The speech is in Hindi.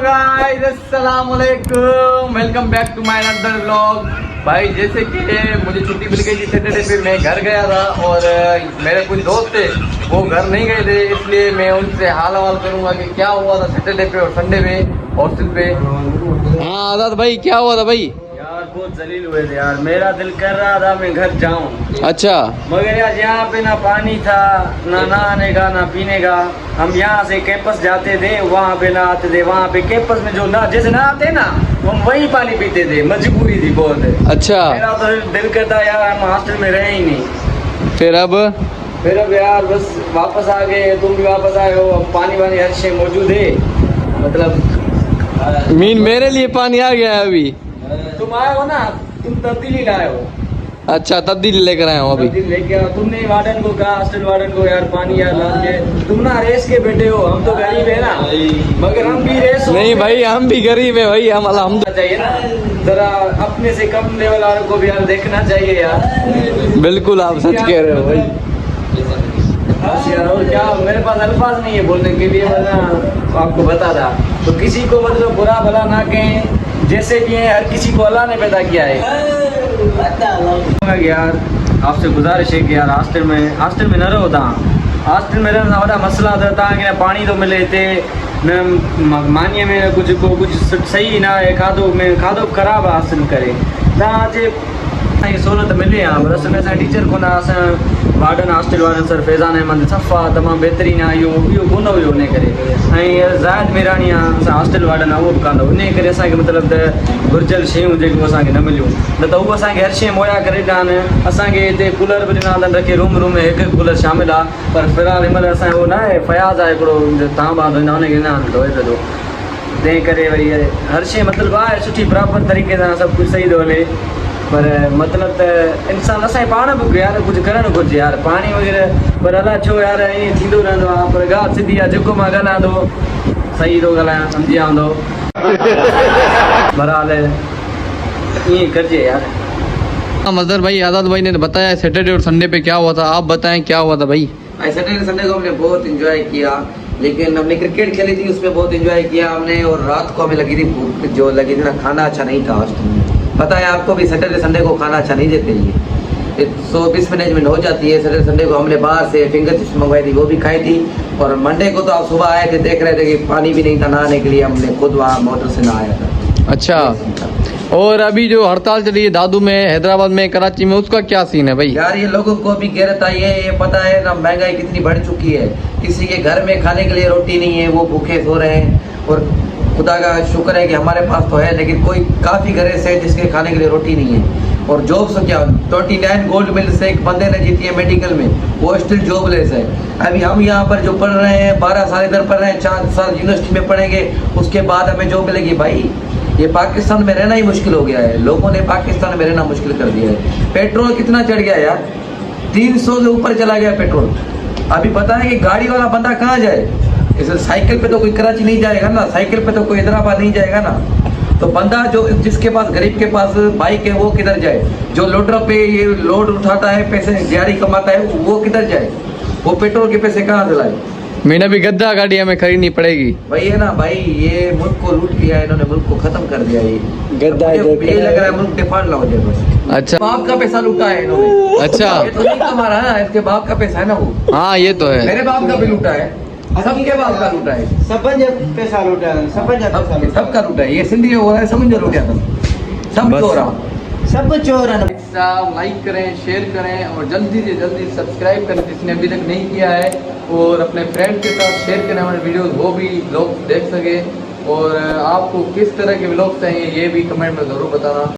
गाइस अस्सलाम वालेकुम, welcome back to my another vlog. भाई जैसे कि मुझे छुट्टी मिल गई थी सैटरडे पे, मैं घर गया था और मेरे कुछ दोस्त थे वो घर नहीं गए थे, इसलिए मैं उनसे हाल हवाल करूंगा कि क्या हुआ था सैटरडे पे और संडे पे हॉस्टल पे। हाँ आजाद भाई, क्या हुआ था भाई? यार बहुत जलील हुए थे यार, मेरा दिल कर रहा था मैं घर जाऊं, अच्छा, मगर यार यहाँ पे ना पानी था, ना नहाने का ना पीने का। हम यहाँ से कैंपस जाते थे, वहाँ पे ना आते थे, वहाँ पे कैंपस में जो ना जैसे ना आते ना हम वही पानी पीते थे, मजबूरी थी बहुत। अच्छा, मेरा तो दिल करता यार हम हॉस्टल में रहे ही नहीं। फिर अब यार बस वापस आ गए, तुम भी वापस आए हो, अब पानी वानी हर चीज मौजूद है, मतलब मीन मेरे लिए पानी आ गया है अभी। तुम आए हो ना, तुम तब्दीली लाए हो। अच्छा, तब्दीली लेकर आया हूँ अभी। तब्दीली लेके आओ। तुमने वार्डन को कहा, हॉस्टल वार्डन को यार पानी यार ला के, तुम ना रेस के बेटे हो, हम तो गरीब है ना, मगर हम भी रेस नहीं भाई, हम भी गरीब है भाई, हम अलहमद चाहिए ना, जरा अपने से कम लेवल वालों को भी यार देखना चाहिए यार। बिल्कुल आप सच कह रहे हो भाई। बस यार और क्या, मेरे पास अल्फाज नहीं है बोलने के लिए, वरना आपको बता था। तो किसी को मतलब बुरा भला ना कहें, जैसे भी है हर किसी को अल्लाह ने पैदा किया है। यार आपसे गुजारिश है कि यार हॉस्टल में न रहो था, हॉस्टल में रहना बड़ा मसला था कि पानी तो मिले थे न, मानिए में कुछ सही ना है, खादो खराब हासिल करे तव्हांजे सहूलियत मिले यहाँ पर। असल में असां टीचर कोन, असां वार्डन हॉस्टल वारन सर फैज़ान अहमद सफ़ा तमामु बहितरीनु आहे, इहो कोन हुयो उन करे, ऐं ज़ाहिद मेरानी आहे असां हॉस्टल वार्डन आहे, उहो बि कान उन करे असांखे मतिलबु त घुरिजल शयूं जेकियूं असांखे न मिलियूं, न त उहो असांखे हर शइ मुहैया करे ॾिना आहिनि। असांखे हिते कूलर बि ॾिना अथनि रखे, रूम में हिकु कूलर शामिल आहे, पर फ़िलहाल हिन महिल असांजो उहो न आहे, फयाज़ आहे हिकिड़ो तव्हां ॿार हुनखे ॾिना आहिनि धोए पियो, तंहिं करे वरी हर शइ मतिलबु आहे सुठी प्रॉपर तरीक़े सां सभु कुझु सही थो हले, पर मतिलबु त इंसानु असांजे पाण बि यार कुझु करणु घुरिजे यार, पाणी वग़ैरह, पर अलाए छो यार ईअं थींदो रहंदो आहे। पर ॻाल्हि सिधी आहे, जेको मां ॻाल्हायां थो सही थो ॻाल्हायां, सम्झी आंदो बरहाल ईअं करिजे यार। मजहर भाई, आजाद भाई ने बताया सैटरडे और संडे पे क्या हुआ था, आप बताएं क्या हुआ था भाई? सैटरडे संडे को हमने बहुत एंजॉय किया, लेकिन हमने क्रिकेट खेली थी, उसमें बहुत एंजॉय किया हमने, और रात को हमें लगी थी भूख, जो लगी थी ना, खाना अच्छा नहीं था हॉस्टल में। पता है आपको भी सैटरडे संडे को खाना अच्छा नहीं देते ये 120 मैनेजमेंट हो जाती है। सैटरडे संडे को हमने बाहर से फिंगर चिप्स मंगवाई थी, वो भी खाई थी, और मंडे को तो आप सुबह आए थे, देख रहे थे कि पानी भी नहीं था नहाने के लिए, हमने खुद वहाँ मोटर से नहाया था। अच्छा, और अभी जो हड़ताल चली है दादू में, हैदराबाद में, कराची में, उसका क्या सीन है भाई? यार ये लोगों को भी गैरत आई है, ये पता है ना महंगाई कितनी बढ़ चुकी है, किसी के घर में खाने के लिए रोटी नहीं है, वो भूखे सो रहे हैं, और खुदा का शुक्र है कि हमारे पास तो है, लेकिन कोई काफ़ी घर ऐसे है जिसके खाने के लिए रोटी नहीं है। और जॉब से क्या 29 गोल्ड मेडल से एक बंदे ने जीती है मेडिकल में, वो स्टिल जॉबलेस है। अभी हम यहाँ पर जो पढ़ रहे हैं 12 साल इधर पढ़ रहे हैं, 4 साल यूनिवर्सिटी में पढ़ेंगे, उसके बाद हमें जॉब मिलेगी। भाई ये पाकिस्तान में रहना ही मुश्किल हो गया है, लोगों ने पाकिस्तान में रहना मुश्किल कर दिया है। पेट्रोल कितना चढ़ गया यार, 300 से ऊपर चला गया पेट्रोल। अभी पता है कि गाड़ी वाला बंदा कहाँ जाए, इसे साइकिल पे तो कोई कराची नहीं जाएगा ना, साइकिल पे तो कोई हैदराबाद नहीं जाएगा ना, तो बंदा जो जिसके पास गरीब के पास बाइक है वो किधर जाए, जो लोडर पे ये लोड उठाता है, पैसे दिहाड़ी कमाता है, वो किधर जाए, वो पेट्रोल के पैसे कहाँ से लाए? मैंने भी गद्दा गाड़ी हमें खरीदनी पड़ेगी। वही है ना भाई, ये मुल्क को लूट लिया इन्होंने, मुल्क को खत्म कर दिया। ये गद्दा ये लग रहा है मुल्क डिफॉल्ट हो जाए बस। अच्छा, बाप का पैसा लूटा है इन्होंने। अच्छा, ये तो नहीं कमा रहा है, इसके बाप का पैसा है ना वो। हाँ ये तो है, मेरे बाप का भी लूटा है, सबके बाप का लूटा है, पैसा लूटा सबका लूटा है। ये सिंधी हो रहा है, समझ लूटा था, सब बस। चोरा, सब चोर है। लाइक करें, शेयर करें, और जल्दी से जल्दी सब्सक्राइब करें जिसने अभी तक नहीं किया है, और अपने फ्रेंड के साथ शेयर करें हमारे वीडियोस, वो भी लोग देख सके। और आपको किस तरह के व्लॉग चाहिए ये भी कमेंट में ज़रूर बताना।